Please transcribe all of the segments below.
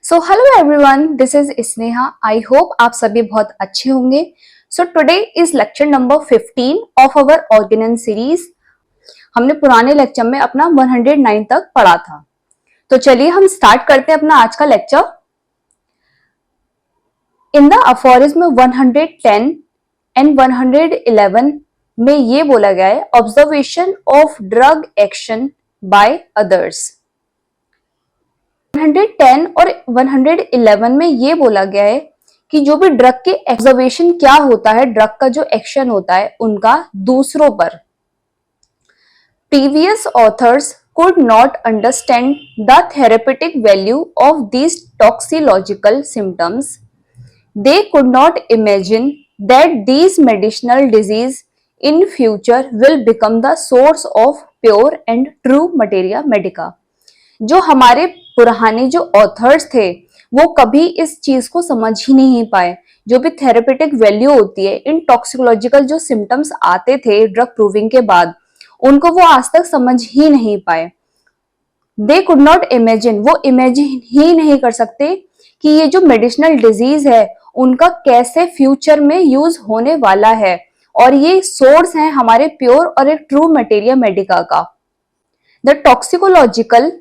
So hello everyone, this is Sneha. I hope आप सभी बहुत अच्छे होंगे। So today is lecture number 15 of our Organon series. हमने पुराने लेक्चर में अपना 109 तक पढ़ा था, तो चलिए हम स्टार्ट करते हैं अपना आज का lecture. In the aphorism 110 and 111 में ये बोला गया है, observation of drug action by others. 110 और 111 में ये बोला गया है कि जो भी ड्रग के ऑब्जर्वेशन क्या होता है, ड्रग का जो एक्शन होता है उनका दूसरों पर। Previous authors could not understand the therapeutic value of these toxicological symptoms. They could not imagine that these medicinal disease in future will become the source of pure and true materia medica. जो हमारे पुराने जो authors थे वो कभी इस चीज को समझ ही नहीं पाए। जो भी थेरेपेटिक वैल्यू होती है, इन टॉक्सिकोलॉजिकल जो सिम्टम्स आते थे ड्रग प्रूविंग के बाद, उनको वो आज तक समझ ही नहीं पाए। दे कुड नॉट इमेजिन, वो इमेजिन ही नहीं कर सकते कि ये जो मेडिसिनल डिजीज है उनका कैसे फ्यूचर में यूज होने वाला है, और ये सोर्स है हमारे प्योर और एक ट्रू मटेरिया मेडिका का। The toxicological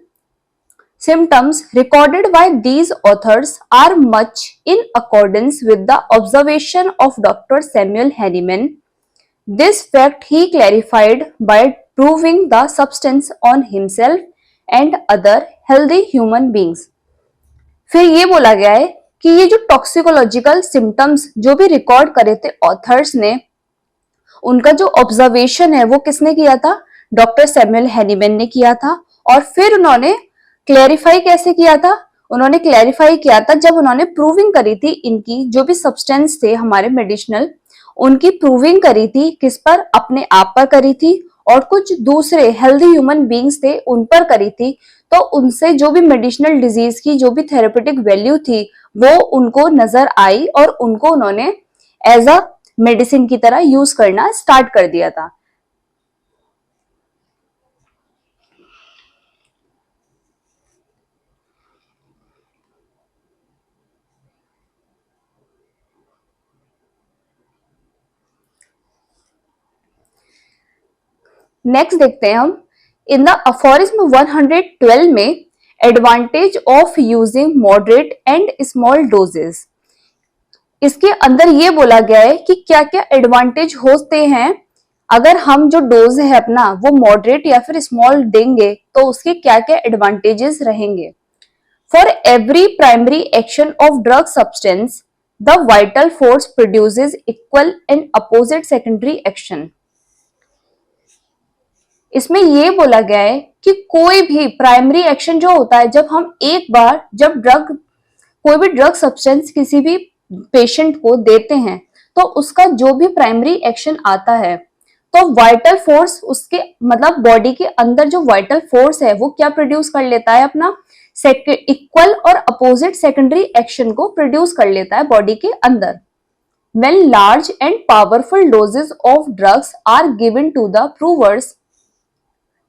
symptoms recorded by these authors are much in accordance with the observation of Dr. Samuel Hahnemann. This fact he clarified by proving the substance on himself and other healthy human beings. फिर ये बोला गया है कि ये जो toxicological symptoms जो भी रिकॉर्ड करे थे ऑथर्स ने, उनका जो ऑब्जर्वेशन है वो किसने किया था? डॉक्टर सैमुअल हैनीमैन ने किया था। और फिर उन्होंने क्लैरिफाई कैसे किया था? उन्होंने क्लैरिफाई किया था जब उन्होंने प्रूविंग करी थी इनकी जो भी सब्सटेंस थे हमारे मेडिसिनल, उनकी प्रूविंग करी थी किस पर? अपने आप पर करी थी और कुछ दूसरे हेल्दी ह्यूमन बींग्स थे उन पर करी थी। तो उनसे जो भी मेडिसिनल डिजीज की जो भी थेरेपेटिक वैल्यू थी वो उनको नजर आई और उनको उन्होंने एज अ मेडिसिन की तरह यूज करना स्टार्ट कर दिया था। नेक्स्ट देखते हैं हम इन द अफोरिज्म 112 में advantage of using moderate and small doses. इसके अंदर ये बोला गया है कि क्या क्या एडवांटेज होते हैं अगर हम जो डोज है अपना वो मॉडरेट या फिर स्मॉल देंगे, तो उसके क्या क्या एडवांटेजेस रहेंगे। For every primary action of drug substance the vital force produces equal and opposite secondary action. इसमें यह बोला गया है कि कोई भी प्राइमरी एक्शन जो होता है, जब हम एक बार जब कोई भी ड्रग सब्सटेंस किसी भी पेशेंट को देते हैं तो उसका जो भी प्राइमरी एक्शन आता है तो वाइटल फोर्स उसके मतलब बॉडी के अंदर जो वाइटल फोर्स है वो क्या प्रोड्यूस कर लेता है? अपना इक्वल और अपोजिट सेकेंडरी एक्शन को प्रोड्यूस कर लेता है बॉडी के अंदर। When large and powerful doses of drugs are given to the provers,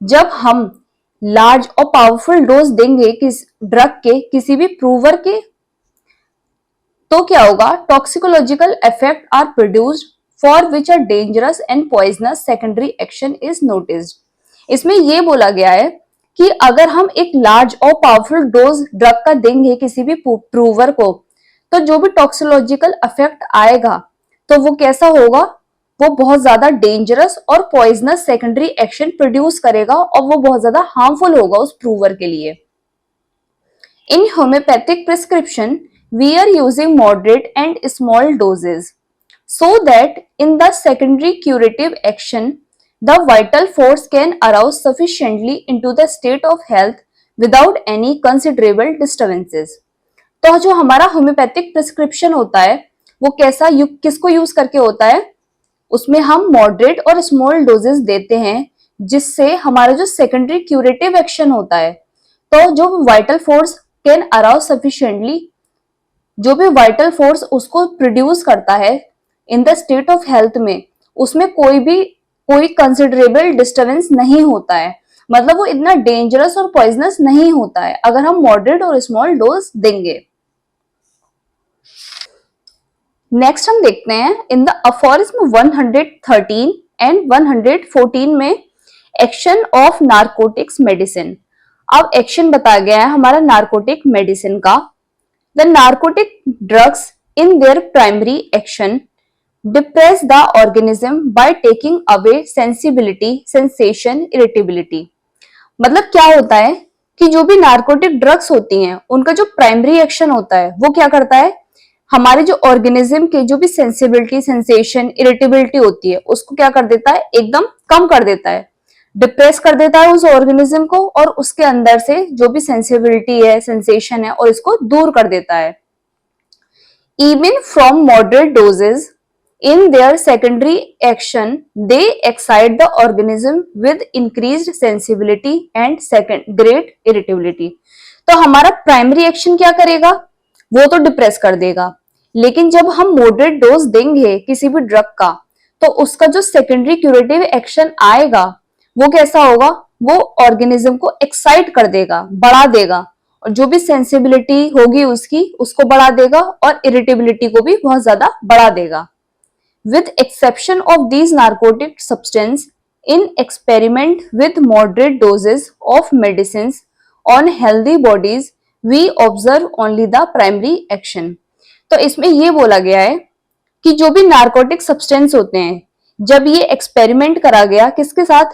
जब हम लार्ज और पावरफुल डोज देंगे किस ड्रग के किसी भी प्रूवर के, तो क्या होगा? Toxicological effect are produced for which are dangerous and poisonous secondary action is noticed. इसमें यह बोला गया है कि अगर हम एक लार्ज और पावरफुल डोज ड्रग का देंगे किसी भी प्रूवर को, तो जो भी टॉक्सिकोलॉजिकल इफेक्ट आएगा तो वो कैसा होगा? वो बहुत ज्यादा डेंजरस और पॉइजनस सेकेंडरी एक्शन प्रोड्यूस करेगा और वो बहुत ज्यादा हार्मफुल होगा उस प्रूवर के लिए। In homeopathic prescription we are using moderate and small doses so that in the secondary curative action the vital force can arouse sufficiently into the state of health without any considerable disturbances। तो जो हमारा homeopathic prescription होता है वो कैसा किसको use करके होता है? उसमें हम मॉडरेट और स्मॉल डोजेस देते हैं जिससे हमारा जो सेकेंडरी क्यूरेटिव एक्शन होता है, तो जो vital force can arouse sufficiently, जो भी वाइटल फोर्स उसको प्रोड्यूस करता है in the state of health में, उसमें कोई कंसिडरेबल डिस्टर्बेंस नहीं होता है। मतलब वो इतना डेंजरस और पॉइजनस नहीं होता है अगर हम मॉडरेट और स्मॉल डोज देंगे। नेक्स्ट हम देखते हैं इन द अफोरिज्म 113 एंड 114 में एक्शन ऑफ नारकोटिक्स मेडिसिन। अब एक्शन बताया गया है हमारा नारकोटिक मेडिसिन का। The narcotic drugs in their primary action depress the organism by taking away sensibility, sensation, irritability. मतलब क्या होता है कि जो भी नारकोटिक ड्रग्स होती हैं उनका जो प्राइमरी एक्शन होता है वो क्या करता है, हमारे जो ऑर्गेनिज्म के जो भी सेंसिबिलिटी, सेंसेशन, इरिटेबिलिटी होती है उसको क्या कर देता है, एकदम कम कर देता है, डिप्रेस कर देता है उस ऑर्गेनिज्म को, और उसके अंदर से जो भी सेंसिबिलिटी है, सेंसेशन है, और इसको दूर कर देता है। Even from moderate doses, in their secondary action, they excite the organism with increased sensibility and second great irritability. तो हमारा प्राइमरी एक्शन क्या करेगा, वो तो डिप्रेस कर देगा, लेकिन जब हम मॉडरेट डोज देंगे किसी भी ड्रग का तो उसका जो सेकेंडरी क्यूरेटिव एक्शन आएगा वो कैसा होगा, वो ऑर्गेनिज्म को एक्साइट कर देगा, बढ़ा देगा, और जो भी सेंसिबिलिटी होगी उसकी उसको बढ़ा देगा और इरिटेबिलिटी को भी बहुत ज्यादा बढ़ा देगा। With exception of these narcotic substance in experiment with moderate doses of medicine on healthy bodies we observe only the primary action. तो इसमें ये बोला गया है कि जो भी नार्कोटिक सब्सटेंस होते हैं, जब ये एक्सपेरिमेंट करा गया किसके साथ,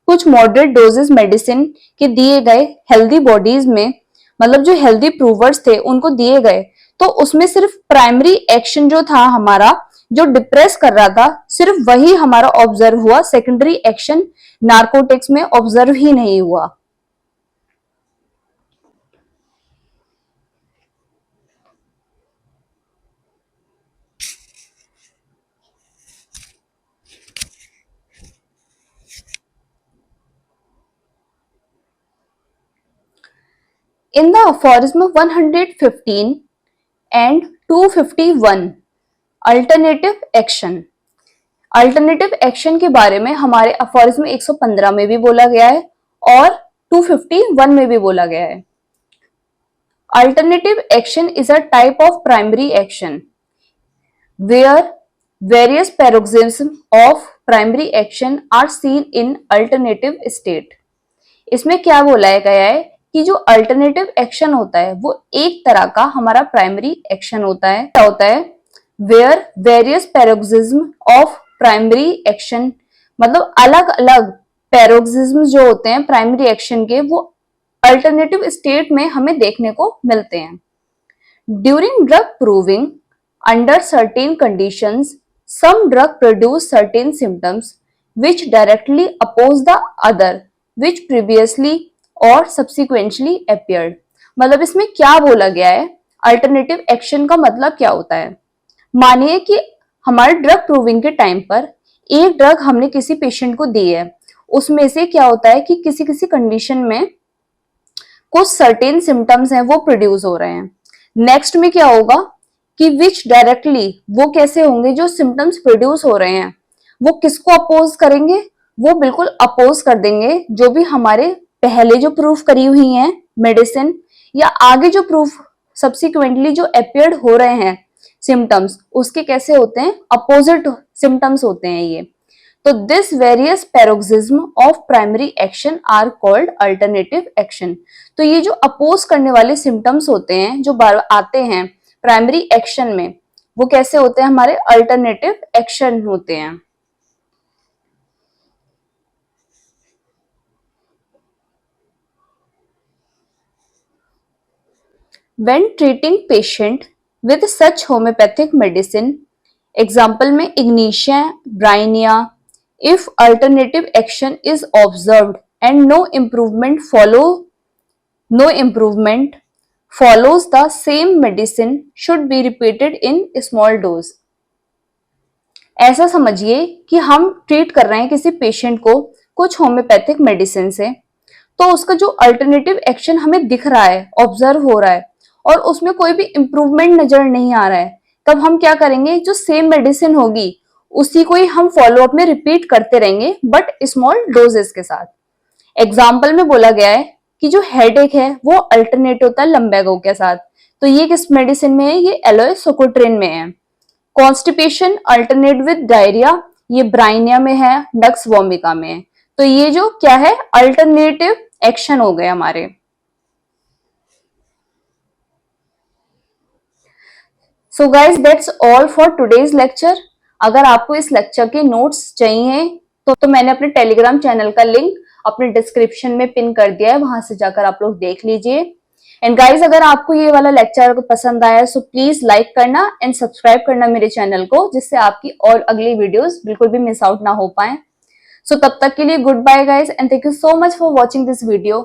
कुछ मॉडरेट डोजेस मेडिसिन के दिए गए हेल्दी बॉडीज में, मतलब जो हेल्दी प्रूवर्स थे उनको दिए गए, तो उसमें सिर्फ प्राइमरी एक्शन जो था हमारा, जो डिप्रेस कर रहा था, सिर्फ वही हमारा ऑब्जर्व हुआ, सेकेंडरी एक्शन नार्कोटिक्स में ऑब्जर्व ही नहीं हुआ। In the aphorism 115 and 251 alternative action, alternative action के बारे में हमारे अफोरिज्म 115 में भी बोला गया है और 251 में भी बोला गया है। Alternative action is a type of primary action where various paroxysm of primary action are seen in alternative state. इसमें क्या बोला गया है कि जो अल्टरनेटिव एक्शन होता है वो एक तरह का हमारा प्राइमरी एक्शन होता है। क्या होता है, where various paroxysm of primary action, मतलब अलग अलग पैरोक्सिज्म जो होते हैं प्राइमरी एक्शन के, वो अल्टरनेटिव स्टेट में हमें देखने को मिलते हैं। During drug proving under certain conditions some drug produce certain symptoms which directly oppose the other which previously or subsequently appeared। मतलब इसमें क्या बोला गया है, अल्टरनेटिव एक्शन का मतलब क्या होता है। मानिए कि हमारे ड्रग प्रूविंग के टाइम पर एक ड्रग हमने किसी पेशेंट को दी है, उसमें से क्या होता है कि किसी किसी कंडीशन में कुछ सर्टेन सिम्टम्स हैं वो प्रोड्यूस हो रहे हैं। नेक्स्ट में क्या होगा कि विच डायरेक्टली, वो कैसे होंगे, जो सिम्टम्स प्रोड्यूस हो रहे हैं वो किसको अपोज करेंगे, वो बिल्कुल अपोज कर देंगे जो भी हमारे पहले जो प्रूफ करी हुई हैं मेडिसिन, या आगे जो प्रूफ सब्सिक्वेंटली जो अपियर्ड हो रहे हैं सिम्टम्स, उसके कैसे होते हैं, अपोजिट सिम्टम्स होते हैं ये। तो this various paroxysm of primary action are called alternative action. तो ये जो अपोज करने वाले सिम्टम्स होते हैं जो बार आते हैं प्राइमरी एक्शन में, वो कैसे होते हैं, हमारे अल्टरनेटिव एक्शन होते हैं। When treating patient with such homeopathic medicine, example में ignatia, bryonia, if alternative action is observed and no improvement follows, the same medicine should be repeated in small dose। ऐसा समझिए कि हम ट्रीट कर रहे हैं किसी पेशेंट को कुछ होम्योपैथिक मेडिसिन से, तो उसका जो अल्टरनेटिव एक्शन हमें दिख रहा है, ऑब्जर्व हो रहा है, और उसमें कोई भी इंप्रूवमेंट नजर नहीं आ रहा है, तब हम क्या करेंगे, जो सेम मेडिसिन होगी उसी को ही हम फॉलोअप में रिपीट करते रहेंगे बट स्मॉल डोजेस के साथ। एग्जाम्पल में बोला गया है कि जो हेडेक है वो अल्टरनेट होता है लंबैगो के साथ। तो ये किस मेडिसिन में है? ये एलोए सोकोट्रिन में है। कॉन्स्टिपेशन अल्टरनेट विद डायरिया, ये ब्राइनिया में है, डक्स वोमिका में है। तो ये जो क्या है, अल्टरनेटिव एक्शन हो गए हमारे। So guys that's all for today's lecture. अगर आपको इस लेक्चर के नोट्स चाहिए तो मैंने अपने टेलीग्राम चैनल का लिंक अपने डिस्क्रिप्शन में पिन कर दिया है, वहां से जाकर आप लोग देख लीजिए। एंड गाइज अगर आपको ये वाला लेक्चर पसंद आया सो प्लीज लाइक करना एंड सब्सक्राइब करना मेरे चैनल को, जिससे आपकी और अगली वीडियोस बिल्कुल भी मिस आउट ना हो पाए। सो तब तक के लिए good bye guys and thank you so much for watching this video.